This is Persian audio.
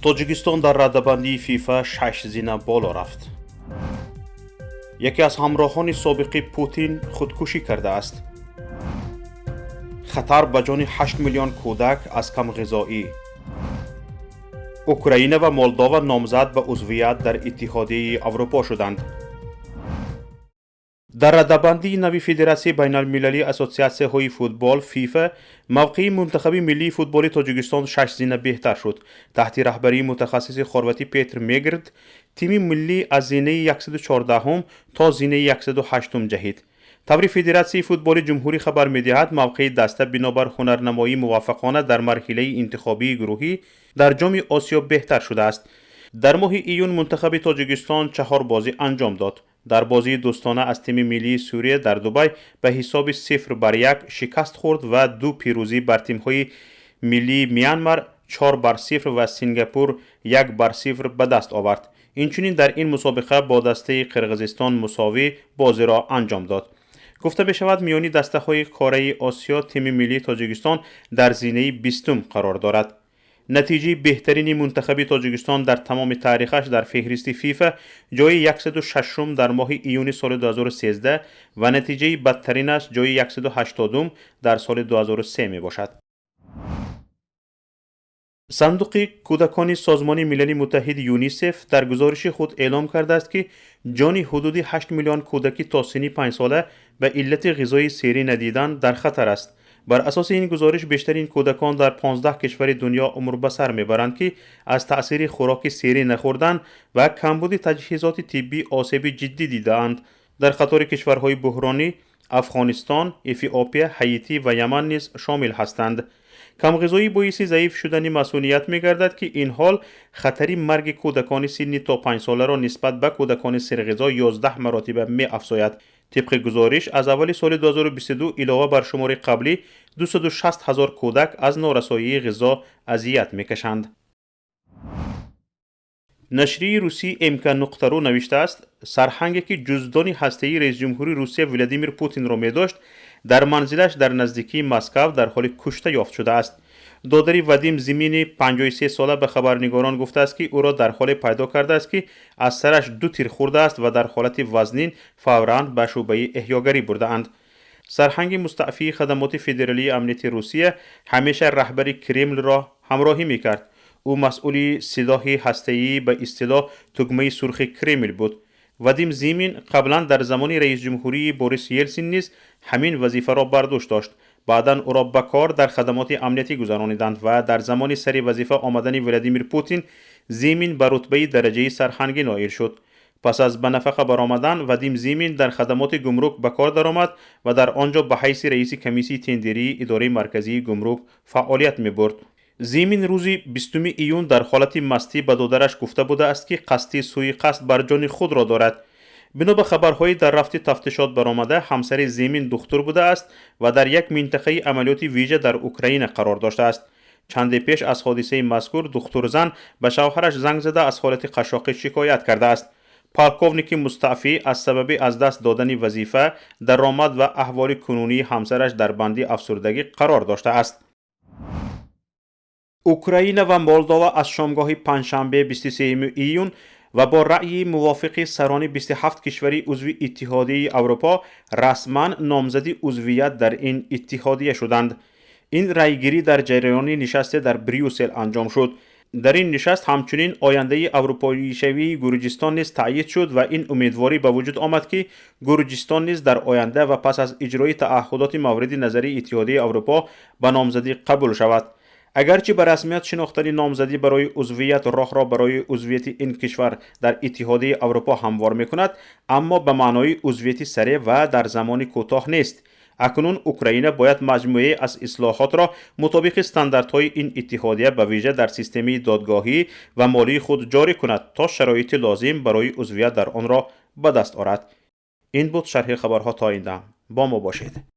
توجیکستان در رده‌بندی فیفا 6 زینه بالا رفت. یکی از همراهان سابق پوتین خودکشی کرده است. خطر به جان 8 میلیون کودک از کم غذایی. اوکراین و مولداوا نامزد به عضویت در اتحادیه اروپا شدند. در رده‌بندی نوی فدراسیون بین المللی اسوسیاسیون های فوتبال فیفا موقع منتخب ملی فوتبال تاجیکستان 6 زینه بهتر شد. تحت رهبری متخصص خرواتی پیتر میگرد تیم ملی از زینه 114 تا زینه 108 جهید. طوری فدراسیون فوتبال جمهوری خبر می‌دهد موقع دسته بنابر هنرنمایی موفقانه در مرحله انتخابی گروهی در جام آسیا بهتر شده است. در ماه ایون منتخب تاجیکستان 4 بازی انجام داد. در بازی دوستانه از تیم ملی سوریه در دبی به حساب 0-1 شکست خورد و 2 پیروزی بر تیم‌های ملی میانمار 4-0 و سینگاپور 1-0 به دست آورد. اینچنین در این مسابقه با دسته قرقیزستان مساوی بازی را انجام داد. گفته بشود میانی دسته های قاره آسیا تیم ملی تاجیکستان در زینه 20 قرار دارد. نتیجه بهترین منتخب تاجیکستان در تمام تاریخش در فهرست فیفا جای 106 در ماه ایون سال 2013 و نتیجه بدترینش جای 180 در سال 2003 می باشد. صندوق کودکان سازمان ملل متحد یونیسف در گزارش خود اعلام کرده است که جان حدود 8 میلیون کودکی تا سن 5 ساله به علت غذای سری ندیدن در خطر است. بر اساس این گزارش بیشترین کودکان در 15 کشور دنیا عمر به سر میبرند که از تأثیر خوراک سری نخوردن و کمبود تجهیزات طبی آسیب جدی دیدند. در قطار کشورهای بحرانی افغانستان، اتیوپی، هایتی و یمن نیز شامل هستند. کم غذایی باعث ضعیف شدن مسئولیت می‌گردد که این حال خطر مرگ کودکان سنی تا 5 ساله را نسبت به کودکان سرغذا 11 مراتب می‌افزاید. طبق گزارش از اول سال 2022 علاوه بر شمار قبلی 260,000 کودک از نارسایی غذا اذیت می‌کشند. نشریه روسی MK.ru نوشته است سرهنگی که جزدان هسته‌ای رئیس جمهوری روسیه ولادیمیر پوتین را می‌داشت در منزلش در نزدیکی مسکو در حال کشته یافت شده است. دادری ودیم زمینی 53 ساله به خبرنگاران گفته است که او را در حال پیدا کرده است که از سرش 2 تیر خورده است و در حالت وزنین فوراً به شعبه احیاگری برده اند. سرهنگ مستعفی خدمات فدرالی امنیتی روسیه همیشه رهبر کرمل را همراهی می‌کرد. او مسئول سلاح هسته‌ای به اصطلاح تگمه سرخ کرمل بود. ودیم زیمین قبلا در زمان رئیس جمهوری بوریس یلسین نیز همین وظیفه را بر دوش داشت. بعدا او را به کار در خدمات امنیتی گذرانیدند و در زمان سر وظیفه آمدن ولادیمیر پوتین زیمین به رتبه درجه سرهنگی نائل شد. پس از به نفقه برآمدن ودیم زیمین در خدمات گمرک به کار درآمد و در آنجا به حیث رئیس کمیسی تندری اداره مرکزی گمرک فعالیت می‌برد. زیمین روز 20 ایون در حالت مستی به دادرش گفته بوده است که قصد سوءقصد بر جان خود را دارد. بنا به خبرهای در رفت تفتیشات برآمده همسر زیمین دکتر بوده است و در یک منطقه عملیات ویژه در اوکراین قرار داشته است. چند پیش از حادثه مذکور دکتر زن به شوهرش زنگ زده از حالت قشاقی شکایت کرده است. پالکوونیک مستعفی از سبب از دست دادن وظیفه درآمد و احوال کنونی همسرش در بند افسردگی قرار داشته است. اوکراین و مولداوا از شامگاه پنجشنبه 23 ایون و با رأی موافق سران 27 کشور عضو اتحادیه اروپا رسما نامزدی عضویت در این اتحادیه شدند. این رأیگیری در جریان نشست در بریوسل انجام شد. در این نشست همچنین آینده اروپایی شوی گرجستان نیز تایید شد و این امیدواری به وجود آمد که گرجستان نیز در آینده و پس از اجرای تعهدات مورد نظر اتحادیه اروپا به نامزدی قبول شود. اگرچه به رسمیت شناختن نامزدی برای عضویت راه را برای عضویت این کشور در اتحادیه اروپا هموار می‌کند، اما به معنای عضویت سریع و در زمان کوتاه نیست. اکنون اوکراین باید مجموعه از اصلاحات را مطابق استانداردهای این اتحادیه به ویژه در سیستم دادگاهی و مالی خود جاری کند تا شرایط لازم برای عضویت در آن را به دست آورد. این بود شرح خبرها تا این دم. با ما باشید.